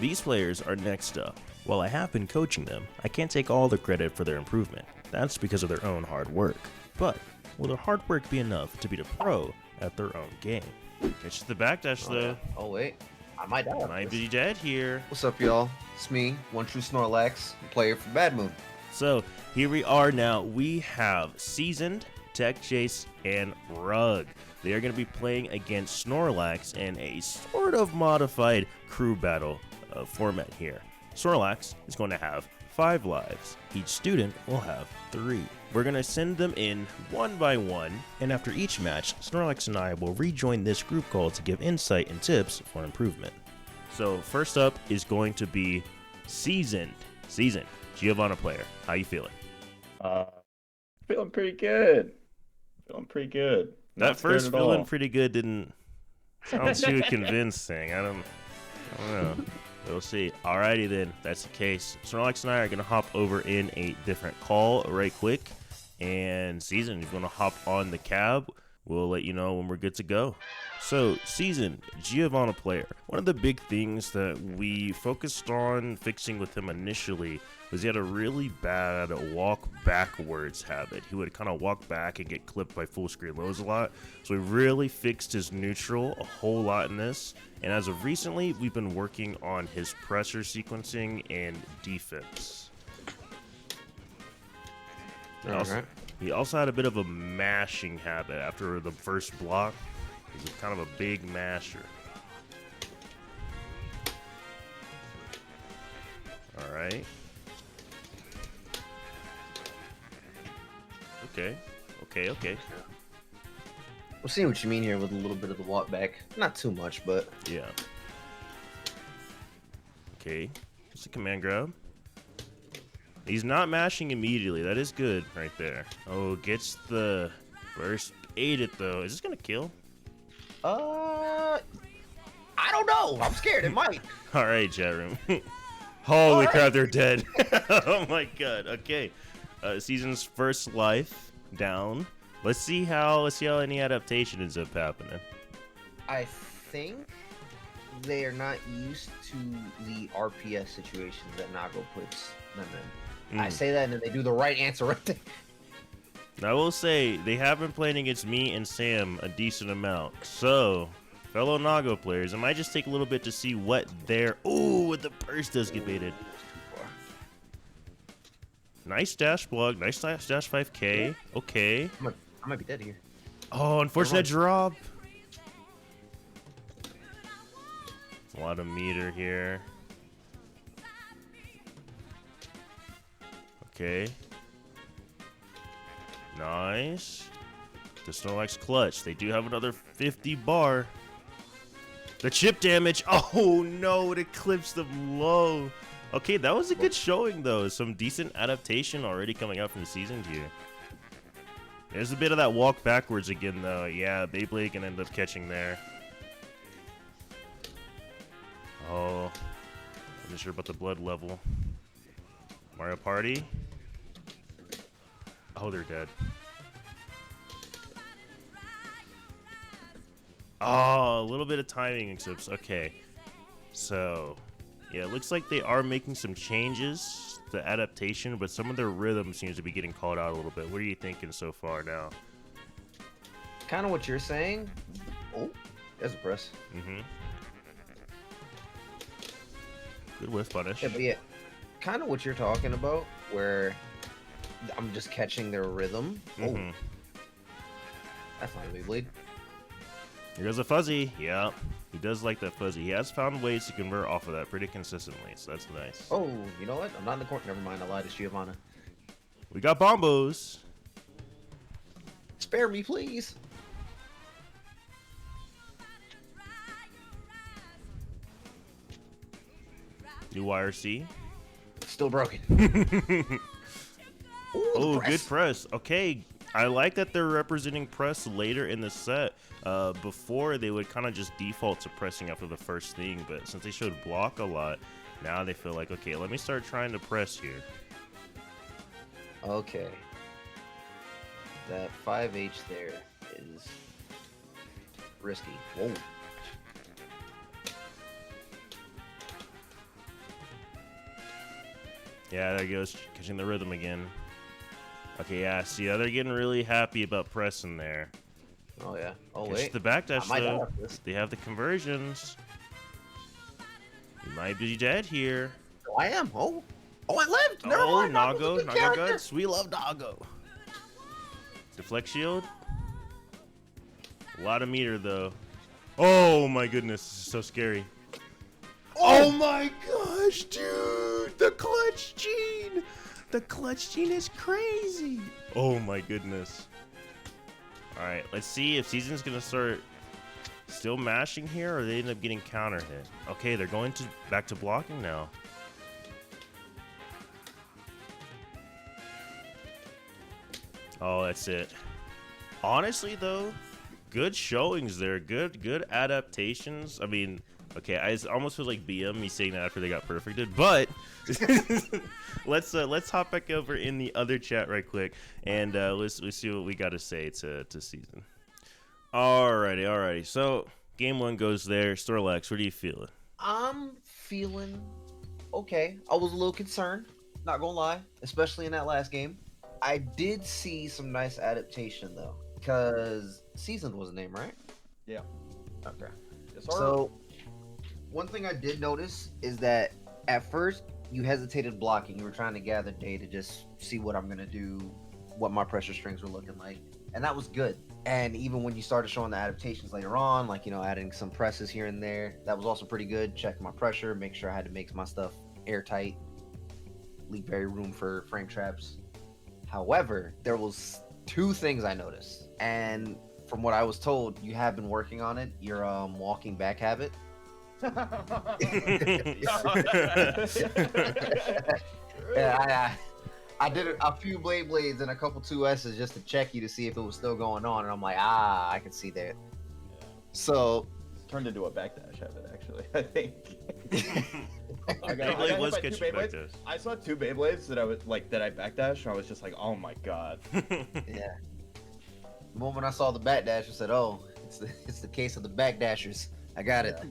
These players are next up. While I have been coaching them, I can't take all the credit for their improvement. That's because of their own hard work. But will their hard work be enough to beat a pro at their own game? Catches the backdash though. Oh wait, I might die. Might be dead here. What's up, y'all? It's me, OneTrueSnorlax, player for Bad Moon. So here we are now. We have SZND, TekkChase, and Rug. They are going to be playing against Snorlax in a sort of modified crew battle format here. Snorlax is going to have 5 lives. Each student will have 3. We're going to send them in one by one, and after each match, Snorlax and I will rejoin this group call to give insight and tips for improvement. So first up is going to be SZND. SZND, Giovanna player. How you feeling? Feeling pretty good. That first feeling pretty good didn't sound too convincing. I don't know. We'll see. Alrighty then, that's the case. Snorlax and I are gonna hop over in a different call right quick, and SZND is gonna hop on the cab. We'll let you know when we're good to go. So, SZND, Giovanna player. One of the big things that we focused on fixing with him initially was he had a really bad walk backwards habit. He would kind of walk back and get clipped by full screen lows a lot. So we really fixed his neutral a whole lot in this. And as of recently, we've been working on his pressure sequencing and defense. He also had a bit of a mashing habit after the first block. He's kind of a big masher. All right. Okay. We're seeing what you mean here with a little bit of the walk back. Not too much, but yeah. Okay, just a command grab. He's not mashing immediately. That is good right there. Oh, gets the burst. Ate it though. Is this gonna kill? I don't know. I'm scared. It might. All right, chat room. Holy crap, they're dead. Oh my god. Okay. SZND's first life down. Let's see how any adaptation ends up happening. I think they are not used to the RPS situations that Nago puts them in. I say that and then they do the right answer right there. I will say they have been playing against me and Sam a decent amount. So, fellow Nago players, it might just take a little bit to see what their with the burst does get baited. Nice dash block, nice dash 5k. Okay. I might be dead here. Oh, unfortunate drop. A lot of meter here. Okay. Nice. The Snorlax clutch. They do have another 50 bar. The chip damage. Oh no, it eclipsed them low. Okay, that was a good showing though. Some decent adaptation already coming out from the SZND here. There's a bit of that walk backwards again though. Yeah, Beyblade can end up catching there. Oh, I'm not sure about the blood level. Mario Party. Oh, they're dead. Oh, a little bit of timing except okay. So, yeah, it looks like they are making some changes to adaptation, but some of their rhythm seems to be getting called out a little bit. What are you thinking so far now? Kind of what you're saying. Oh, there's a press. Good whiff punish. Yeah, but yeah, kind of what you're talking about, where I'm just catching their rhythm. Oh, that's not a Beyblade. Here goes a fuzzy. Yeah, he does like that fuzzy. He has found ways to convert off of that pretty consistently, so that's nice. Oh, you know what? I'm not in the corner. Never mind. I lied to Giovanna. We got bombos. Spare me, please. New YRC. Still broken. Ooh, oh, good press. Okay, I like that they're representing press later in the set. Before, they would kind of just default to pressing after the first thing, but since they showed block a lot, now they feel like, okay, let me start trying to press here. Okay. That 5H there is risky. Whoa. Yeah, there goes catching the rhythm again. Okay, yeah, see, they're getting really happy about pressing there. Oh, yeah. Oh, Catch wait. the backdash, though. This. They have the conversions. You might be dead here. Oh, I am. Oh, I lived. Never mind. Nago Guts. We love Nago. Deflect shield. A lot of meter, though. Oh, my goodness. This is so scary. Oh, my gosh, dude. The clutch gene. The clutch gene is crazy. Oh, my goodness. All right, let's see if Season's going to start still mashing here or they end up getting counter hit. Okay, they're going back to blocking now. Oh, that's it. Honestly, though, good showings there. Good adaptations. I mean, okay, I almost feel like BM me saying that after they got perfected, but let's hop back over in the other chat right quick and let's see what we got to say to Season. Alrighty. So game 1 goes there. Snorlax, what are you feeling? I'm feeling okay. I was a little concerned, not gonna lie, especially in that last game. I did see some nice adaptation though, because Seasoned was the name, right? Yeah. Okay. Yes, sir. So one thing I did notice is that at first you hesitated blocking. You were trying to gather data, just see what I'm gonna do, what my pressure strings were looking like, and that was good. And even when you started showing the adaptations later on, like, you know, adding some presses here and there, that was also pretty good. Check my pressure, make sure I had to make my stuff airtight, leave very room for frame traps. However, there was 2 things I noticed, and from what I was told, you have been working on it. Your walking back habit. Yeah, I did a few blades and a couple 2S's just to check you to see if it was still going on, and I'm like, I can see that. Yeah. So It's turned into a backdash habit, actually. I think. Beyblade was catching backdash. I saw 2 Beyblades that I was like that I backdashed, and I was just like, oh my god. yeah. The moment I saw the backdash, I said, oh, it's the case of the backdashers. I got it.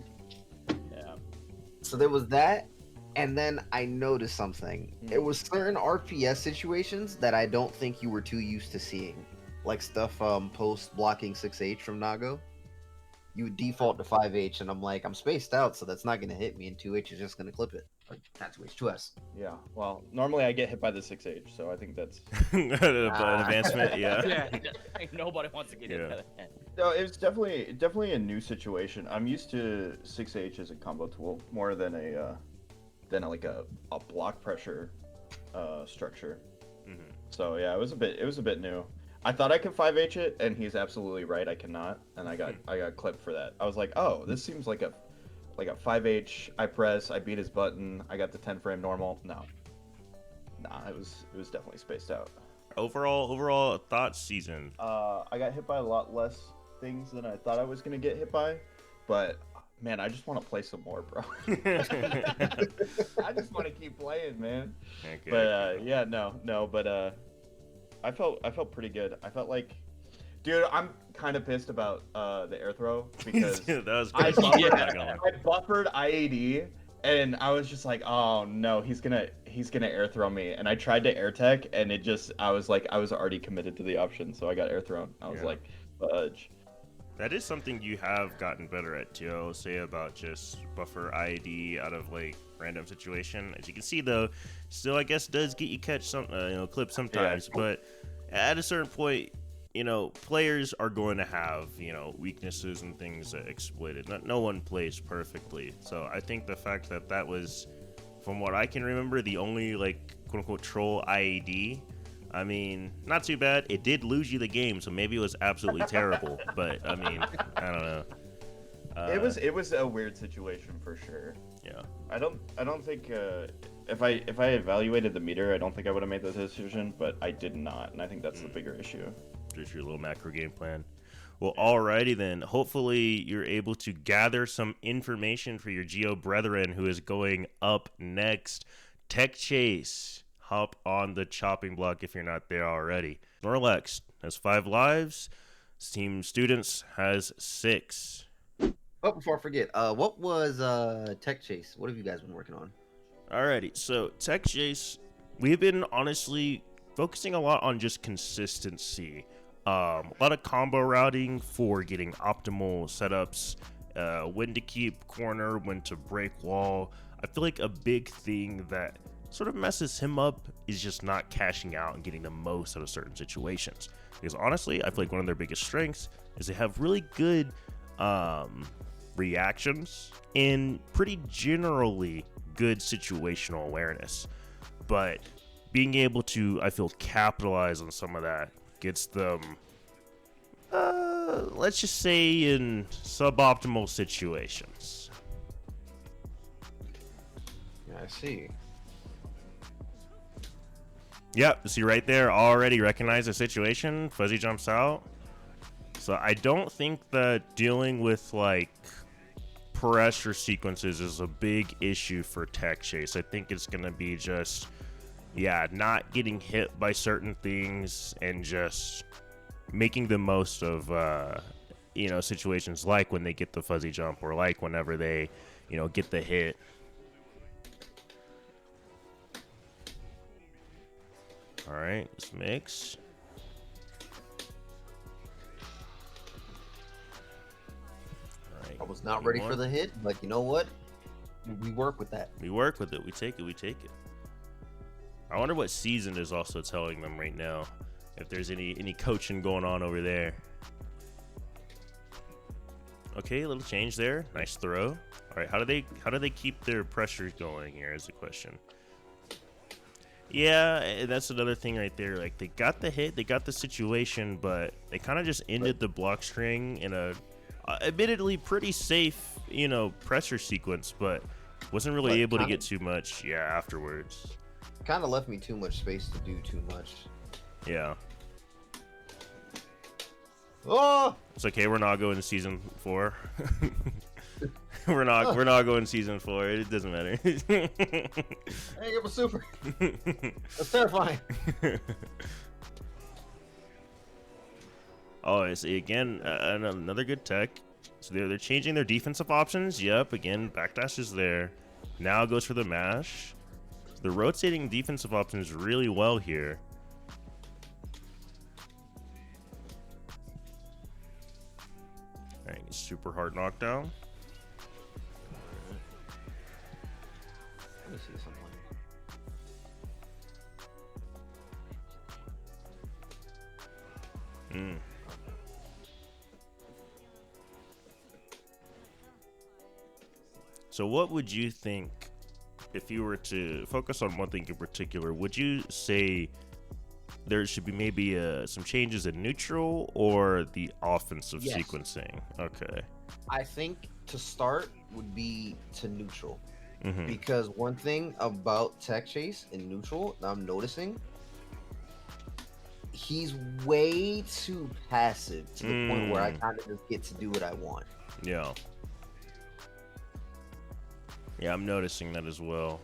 Yeah. So there was that. And then I noticed something. It was certain RPS situations that I don't think you were too used to seeing. Like stuff post blocking 6H from Nago. You would default to 5H, and I'm like, I'm spaced out, so that's not going to hit me, and 2H is just going to clip it. Or not 2H, 2S. Yeah, well, normally I get hit by the 6H, so I think that's... An advancement, yeah. Yeah, nobody wants to get hit by that. No, it's definitely a new situation. I'm used to 6H as a combo tool more than a block pressure structure. Mm-hmm. So yeah, it was a bit new. I thought I could 5H it, and he's absolutely right. I cannot, and I got clipped for that. I was like, oh, this seems like a 5H. I press, I beat his button, I got the 10 frame normal. Nah, it was definitely spaced out. Overall thoughts Season. I got hit by a lot less things than I thought I was gonna get hit by, but man, I just want to play some more, bro. I just want to keep playing, man. Okay. But yeah, no, but I felt pretty good. I felt like, dude, I'm kind of pissed about the air throw because that was I buffered IAD and I was just like, oh no, he's gonna air throw me, and I tried to air tech, and I was already committed to the option, so I got air thrown. I was like, fudge. That is something you have gotten better at too. I will say about just buffer IAD out of like random situation. As you can see though, still I guess does get you catch some clip sometimes, but at a certain point, players are going to have weaknesses and things exploited. No one plays perfectly, so I think the fact that was, from what I can remember, the only like quote unquote troll IAD. I mean, not too bad. It did lose you the game, so maybe it was absolutely terrible. But I mean, I don't know. It was a weird situation for sure. Yeah. I don't think if I evaluated the meter, I don't think I would have made the decision, but I did not, and I think that's the bigger issue. Just your little macro game plan. Well, alrighty then. Hopefully you're able to gather some information for your Geo brethren who is going up next. TekkChase. Hop on the chopping block if you're not there already. Snorlax has 5 lives. Team Students has 6. Oh, before I forget, what was TekkChase? What have you guys been working on? Alrighty, so TekkChase we've been honestly focusing a lot on just consistency. A lot of combo routing for getting optimal setups, when to keep corner, when to break wall. I feel like a big thing that sort of messes him up is just not cashing out and getting the most out of certain situations. Because honestly, I feel like one of their biggest strengths is they have really good reactions and pretty generally good situational awareness. But being able to, I feel, capitalize on some of that gets them, let's just say, in suboptimal situations. Yeah, I see. Yep, see right there, already recognize the situation. Fuzzy jumps out. So I don't think that dealing with like pressure sequences is a big issue for TekkChase. I think it's gonna be just, yeah, not getting hit by certain things and just making the most of situations like when they get the fuzzy jump or like whenever they get the hit. All right, let's mix. All right, I was not ready for the hit, but you know what? We work with that. We work with it. We take it. I wonder what SZND is also telling them right now. If there's any coaching going on over there. Okay, a little change there. Nice throw. All right, how do they keep their pressure going here is the question. Yeah, that's another thing right there. Like, they got the hit, they got the situation, but they kind of just ended the block string in a admittedly pretty safe, pressure sequence, but wasn't really able to get too much, afterwards. Kind of left me too much space to do too much. Yeah. Oh! It's okay, we're not going to season 4. We're not going season 4. It doesn't matter. Hey, it was super. That's terrifying. Oh, I see. Again, another good tech. So they're changing their defensive options. Yep, again, backdash is there. Now goes for the mash. So they're rotating defensive options really well here. All right, super hard knockdown. Let me see something. So what would you think, if you were to focus on one thing in particular, would you say there should be maybe some changes in neutral or the offensive sequencing? Okay. I think to start would be to neutral. Because one thing about TekkChase in neutral that I'm noticing, he's way too passive to the point where I kind of just get to do what I want. Yeah. Yeah, I'm noticing that as well.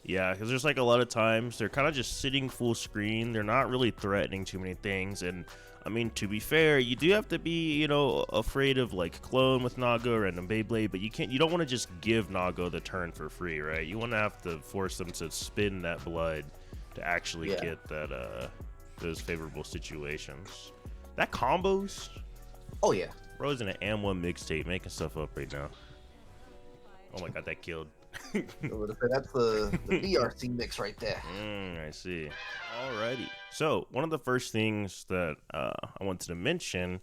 Yeah, because there's like a lot of times they're kind of just sitting full screen. They're not really threatening too many things. And I mean, to be fair, you do have to be, afraid of like clone with Nago or random Beyblade, but you don't want to just give Nago the turn for free, right? You want to have to force them to spin that blood to actually get that those favorable situations. That combos. Oh yeah. Bro's in an AM1 mixtape making stuff up right now. Oh my god, that killed. That's the BRC mix right there. I see. Alrighty. So one of the first things that I wanted to mention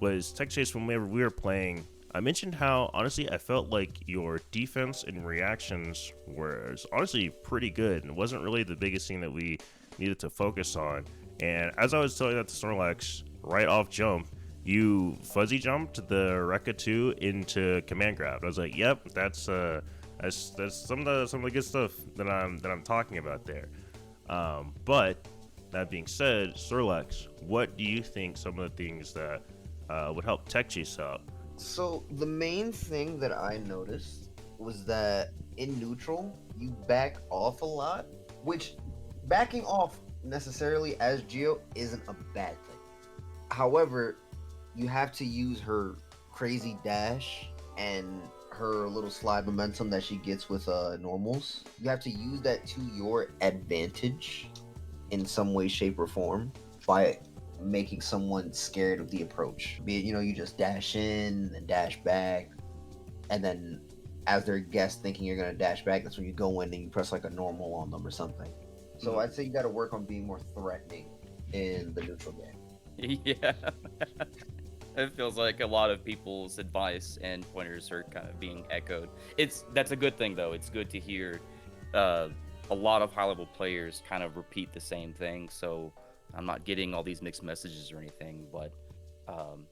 was TekkChase. Whenever we were playing, I mentioned how honestly I felt like your defense and reactions was honestly pretty good, and it wasn't really the biggest thing that we needed to focus on. And as I was telling that to Snorlax, right off jump, you fuzzy jumped the Rekka 2 into command grab. I was like, yep, that's some of the good stuff that I'm talking about there. But that being said, Snorlax, what do you think some of the things that would help TekkChase out? So the main thing that I noticed was that in neutral, you back off a lot, which backing off necessarily as Geo isn't a bad thing. However, you have to use her crazy dash and her little slide momentum that she gets with normals. You have to use that to your advantage in some way, shape, or form by making someone scared of the approach. Be it, you just dash in and dash back, and then as their guest thinking you're gonna dash back, that's when you go in and you press like a normal on them or something. So I'd say you got to work on being more threatening in the neutral game. Yeah. It feels like a lot of people's advice and pointers are kind of being echoed. That's a good thing though. It's good to hear a lot of high-level players kind of repeat the same thing. So I'm not getting all these mixed messages or anything, but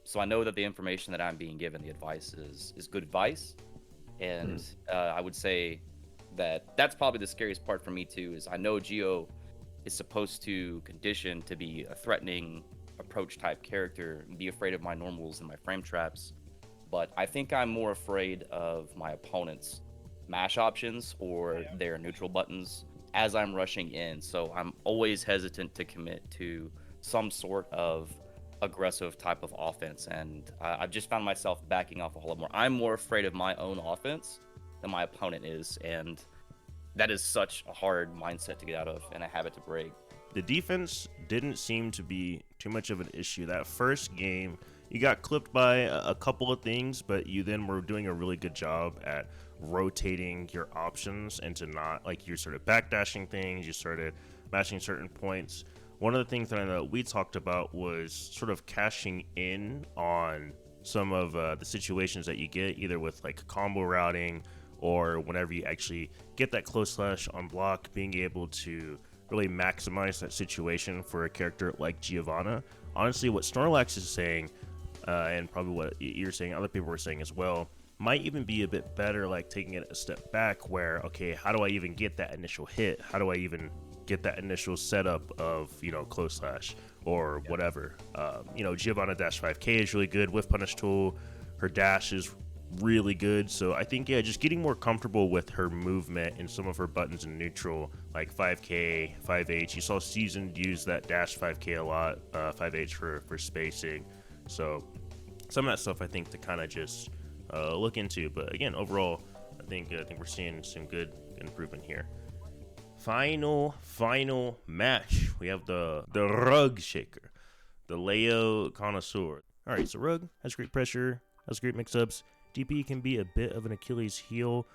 so I know that the information that I'm being given, the advice is good advice, and I would say that's probably the scariest part for me too. Is I know Geo is supposed to condition to be a threatening approach type character and be afraid of my normals and my frame traps, but I think I'm more afraid of my opponent's mash options or their neutral buttons as I'm rushing in. So I'm always hesitant to commit to some sort of aggressive type of offense, and I've just found myself backing off a whole lot more. I'm more afraid of my own offense than my opponent is, and that is such a hard mindset to get out of and a habit to break. The defense didn't seem to be too much of an issue. That first game, you got clipped by a couple of things, but you then were doing a really good job at rotating your options and to not, like, you started backdashing things, you started mashing certain points. One of the things that I know we talked about was sort of cashing in on some of the situations that you get, either with like combo routing or whenever you actually get that close slash on block, being able to really maximize that situation for a character like Giovanna. Honestly, what Snorlax is saying, and probably what you're saying, other people were saying as well, might even be a bit better, like taking it a step back where, okay, how do I even get that initial hit? How do I even get that initial setup of, close slash or whatever? Giovanna dash 5k is really good with punish tool. Her dash is really good. So I think, just getting more comfortable with her movement and some of her buttons in neutral, like 5k, 5h. You saw Seasoned use that dash 5k a lot, 5h for spacing. So some of that stuff I think to kind of just look into. But again, overall, I think we're seeing some good improvement here. Final match. We have the Rug Shaker, the Leo Connoisseur. All right, so Rug has great pressure, has great mix-ups. DP can be a bit of an Achilles heel.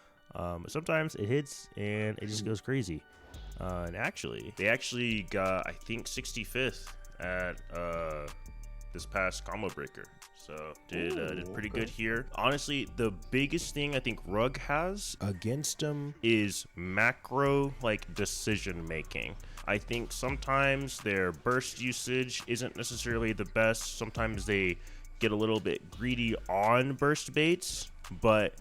Sometimes it hits and it just goes crazy. And they actually got, I think, 65th at this past combo breaker. So did pretty good here. Honestly, the biggest thing I think Rug has against him is macro decision making. I think sometimes their burst usage isn't necessarily the best. Sometimes they get a little bit greedy on burst baits, but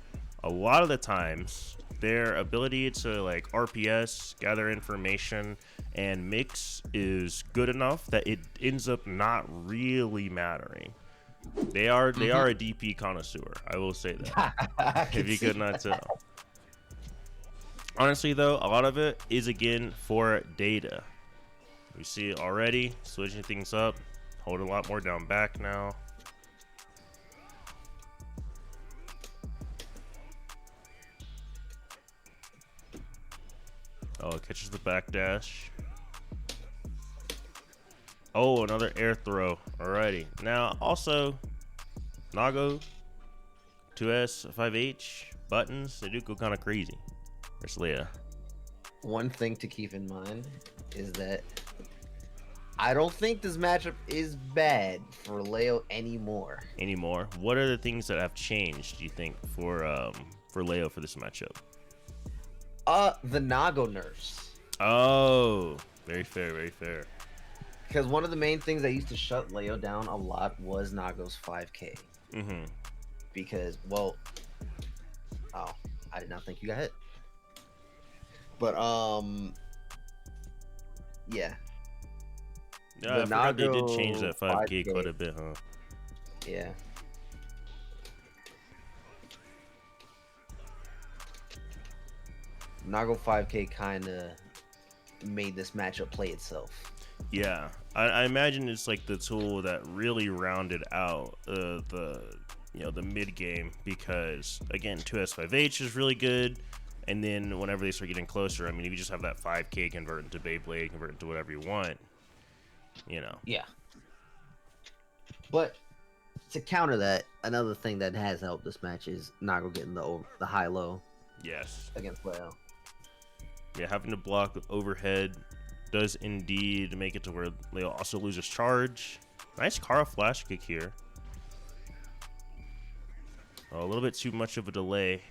a lot of the times their ability to RPS, gather information, and mix is good enough that it ends up not really mattering. They are a DP connoisseur, I will say that. If you could not tell. Honestly though, a lot of it is again for data. We see it already, switching things up, hold a lot more down back now. Oh, it catches the backdash. Oh, another air throw. Alrighty. Now, also, Nago, 2S, 5H, buttons, they do go kind of crazy. There's Leia. One thing to keep in mind is that I don't think this matchup is bad for Leo anymore. What are the things that have changed, do you think, for Leo for this matchup? The Nago nerfs. Oh, very fair. Because one of the main things that used to shut Leo down a lot was Nago's 5k. Mm-hmm. Because, well, oh, I did not think you got hit. But, yeah. Yeah, I forgot they did change that 5k quite a bit, huh? Yeah. Nago 5k kind of made this matchup play itself. Yeah, I imagine it's like the tool that really rounded out the mid game, because again 2S5H is really good, and then whenever they start getting closer, I mean, if you just have that 5K convert into Beyblade, convert into whatever you want, you know. Yeah. But to counter that, another thing that has helped this match is Nago getting the high-low. Yes. Against Leo. Yeah, having to block with overhead does indeed make it to where Leo also loses charge. Nice Kara flash kick here. Oh, a little bit too much of a delay.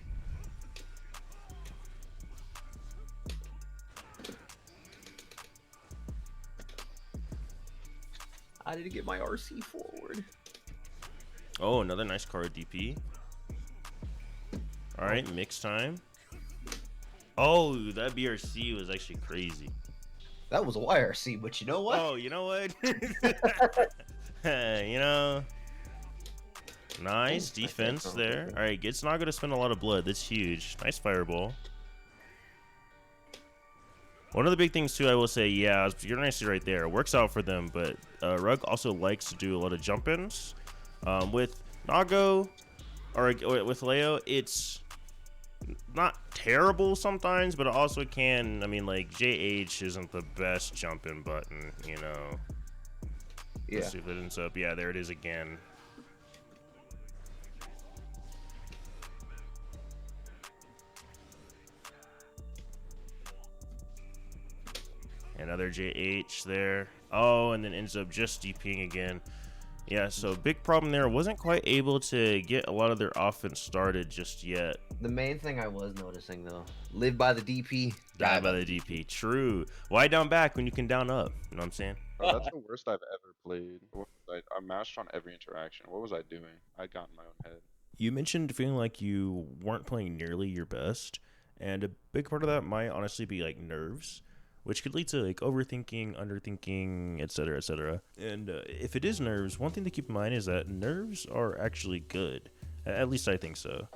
I didn't get my RC forward. Oh, another nice Kara DP. All right, mix time. Oh, that BRC was actually crazy. That was a YRC, but you know what? Oh, you know what? You know, nice defense there. All right, it's not going to spend a lot of blood. That's huge. Nice fireball. One of the big things, too, I will say, yeah, you're nicely right there. It works out for them, but Rug also likes to do a lot of jump-ins. With Nago, or with Leo, it's not terrible sometimes, but it also can, I mean, like, JH isn't the best jump-in button, you know. Yeah. Let's see if it ends up. Yeah, there it is again. Another JH there. Oh, and then ends up just DPing again. Yeah, so big problem there. Wasn't quite able to get a lot of their offense started just yet. The main thing I was noticing, though, live by the DP, die by the DP. True. Why down back when you can down up? You know what I'm saying? Bro, that's the worst I've ever played. I mashed on every interaction. What was I doing? I got in my own head. You mentioned feeling like you weren't playing nearly your best, and a big part of that might honestly be like nerves, which could lead to like overthinking, underthinking, etc., etc. And if it is nerves, one thing to keep in mind is that nerves are actually good. At least I think so.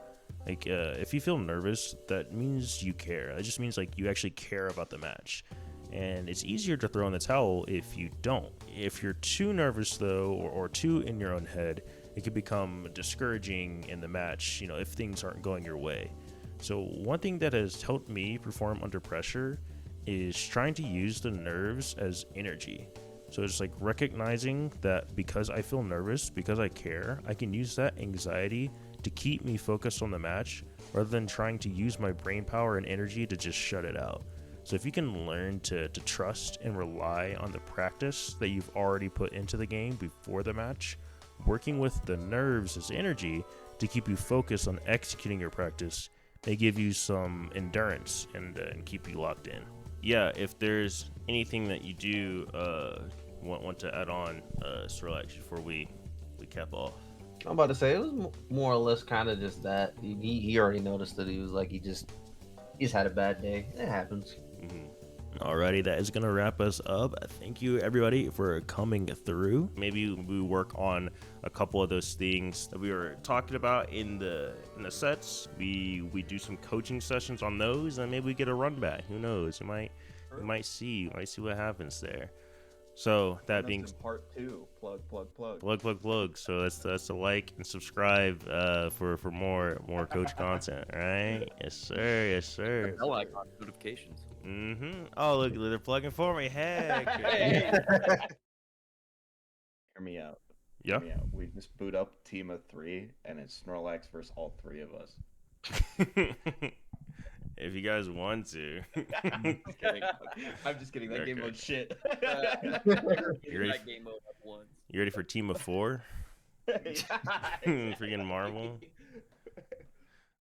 Like, if you feel nervous, that means you care. That just means like you actually care about the match. And it's easier to throw in the towel if you don't. If you're too nervous though, or too in your own head, it could become discouraging in the match, you know, if things aren't going your way. So one thing that has helped me perform under pressure is trying to use the nerves as energy. So it's like recognizing that because I feel nervous, because I care, I can use that anxiety to keep me focused on the match rather than trying to use my brain power and energy to just shut it out. So if you can learn to trust and rely on the practice that you've already put into the game before the match, working with the nerves as energy to keep you focused on executing your practice may give you some endurance and keep you locked in. Yeah, if there's anything that you do want to add on, Snorlax, before we cap off. I'm about to say, it was more or less kind of just that. He already noticed that he was like, he just had a bad day. It happens. Alrighty, that is going to wrap us up. Thank you, everybody, for coming through. Maybe we work on a couple of those things that we were talking about in the sets. We do some coaching sessions on those, and maybe we get a run back. Who knows? You might see what happens there. So that being part 2, plug. So that's a like and subscribe for more coach content, right? Yes sir. Bell icon notifications. Oh look, they're plugging for me. Heck. Hear me out. Yeah. Hear me out. We just boot up team of 3, and it's Snorlax versus all 3 of us. If you guys want to. I'm just kidding. That game mode shit. You ready for team of 4? Freaking Marvel.